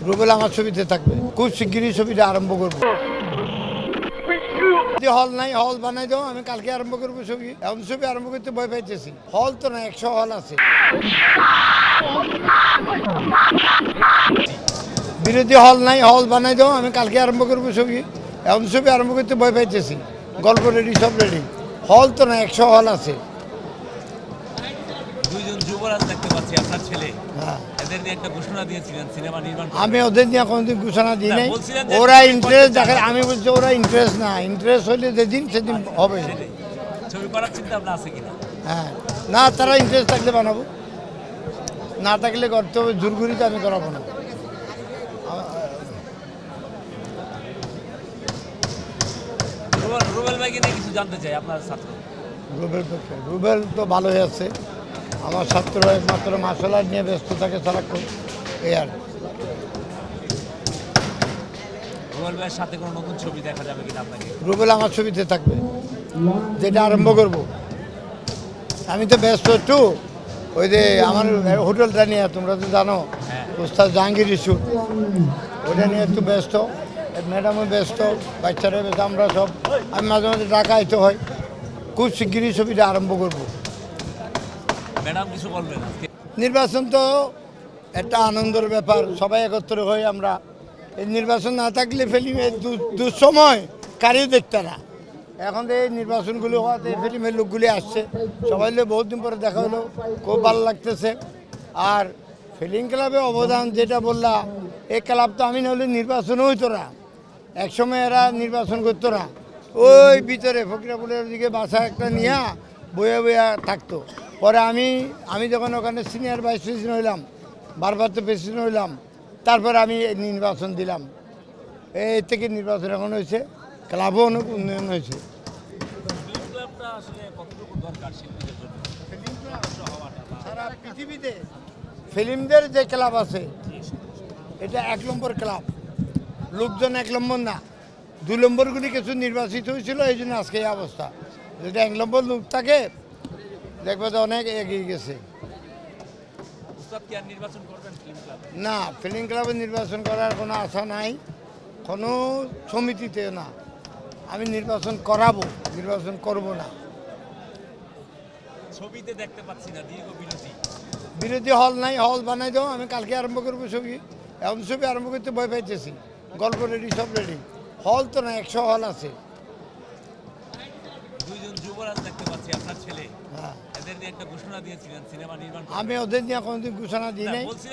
রুবেল আমার ছবিতে থাকবে, খুব শিগগিরই ছবিটা আরম্ভ করবো। হল নাই, হল বানাই দাও, আমি কালকে আরম্ভ করবো ছবি। এখন ছবি আরম্ভ করতে ভয় পাইতেছি। হল তো না, 100 হল আছে। বিরোধী হল নাই, হল বানাই দাও, আমি কালকে আরম্ভ করবো ছবি। এখন ছবি আরম্ভ করতে ভয় পাইতেছি। গল্প রেডি, সব রেডি। হল তো না, 100 হল আছে। দুইজন যুবরাজ দেখতে পাচ্ছি, আপনার ছেলে। হ্যাঁ, এদের নিয়ে একটা ঘোষণা দিয়েছিলেন সিনেমা নির্মাণ আমি ওদের নিয়ে কোনোদিন ঘোষণা দিই নাই। বলছিলেন যে ওরা ইন্টারেস্ট দেখে, আমি বলছি ওরা ইন্টারেস্ট না। ইন্টারেস্ট হইলে যেদিন সেদিন হবে। ছবি করার চিন্তা ভাবনা আছে কিনা? হ্যাঁ, না, তারা ইন্টারেস্ট থাকলে বানাবো, না থাকলে করতে হবে। জোরগুড়িতে আমি করাবো না। রুবেল ভাইকে নিয়ে কিছু জানতে চাই, আপনার ছাত্র। রুবেল তো ভালোই আছে। আমার ছাত্র একমাত্র মার্শাল আর্ট নিয়ে ব্যস্ত থাকে সারাক্ষণ, এই আর। রুবেল ভাইয়ের সাথে কোনো নতুন ছবি দেখা যাবে কিনা আপনাকে? রুবেল আমার ছবিতে থাকবে, যেটা আরম্ভ করব। আমি তো ব্যস্ত একটু, ওই যে আমার হোটেলটা নিয়ে, তোমরা তো জানো, ওস্তাদ জাহাঙ্গীর ইস্যু, ওটা নিয়ে একটু ব্যস্ত। ম্যাডামও ব্যস্ত, বাচ্চারা ব্যস্ত, আমরা সব। আমি মাঝে মাঝে ঢাকা আইতে হয়। খুব শিগগিরই ছবিটা আরম্ভ করব। ম্যাডাম কিছু বলবেন? নির্বাচন তো একটা আনন্দের ব্যাপার, সবাই একত্র হই আমরা। এই নির্বাচন না থাকলে ফিল্মের দুঃসময় কারিও দেখতে না। এখন তো এই নির্বাচনগুলো হওয়াতে ফিল্মের লোকগুলি আসছে, সবাই বহুত দিন পরে দেখা হলো, খুব ভালো লাগতেছে। আর ফিল্ম ক্লাবে অবদান যেটা বললা, এই ক্লাব তো আমি নাহলে নির্বাচনও হইতো না। একসময় এরা নির্বাচন করতো না, ওই ভিতরে ফকিরাপুরের দিকে বাসা একটা নিয়ে বইয়া বইয়া থাকতো। পরে আমি যখন ওখানে সিনিয়র ভাইস প্রেসিডেন্ট হইলাম, ভারপ্রাপ্ত প্রেসিডেন্ট হইলাম, তারপরে আমি নির্বাচন দিলাম। এই থেকে নির্বাচন এখন হয়েছে, ক্লাবও অনেক উন্নয়ন হয়েছে। সারা পৃথিবীতে ফিল্মদের যে ক্লাব আছে, এটা 1 নম্বর ক্লাব। লোকজন 1 নম্বর না, 2 নম্বরগুলি কিছু নির্বাচিত হয়েছিল, এই জন্য আজকে এই অবস্থা। যদি 1 নম্বর লোক থাকে, দেখবে তো অনেক এগিয়ে গেছে। না, ফিল্ম ক্লাবে নির্বাচন করার কোনো আশা নাই, কোনো সমিতিতে না। আমি নির্বাচন করাবো, নির্বাচন করব না। ছবিতে দেখতে পাচ্ছি না, দীর্ঘ বিরতি। বিরোধী হল নাই, হল বানাই দাও, আমি কালকে আরম্ভ করবো ছবি। এখন ছবি আরম্ভ করতে ভয় পাইতেছি। গল্প রেডি, সব রেডি। হল তো না, 100 হল আছে। দুইজন যুবরাজ দেখতে পাচ্ছি, আপনার ছেলে। হ্যাঁ, এদের নিয়ে একটা ঘোষণা দিয়েছিলেন সিনেমা নির্মাণ। আমি ওদের নিয়ে কোনোদিন ঘোষণা দিই নাই।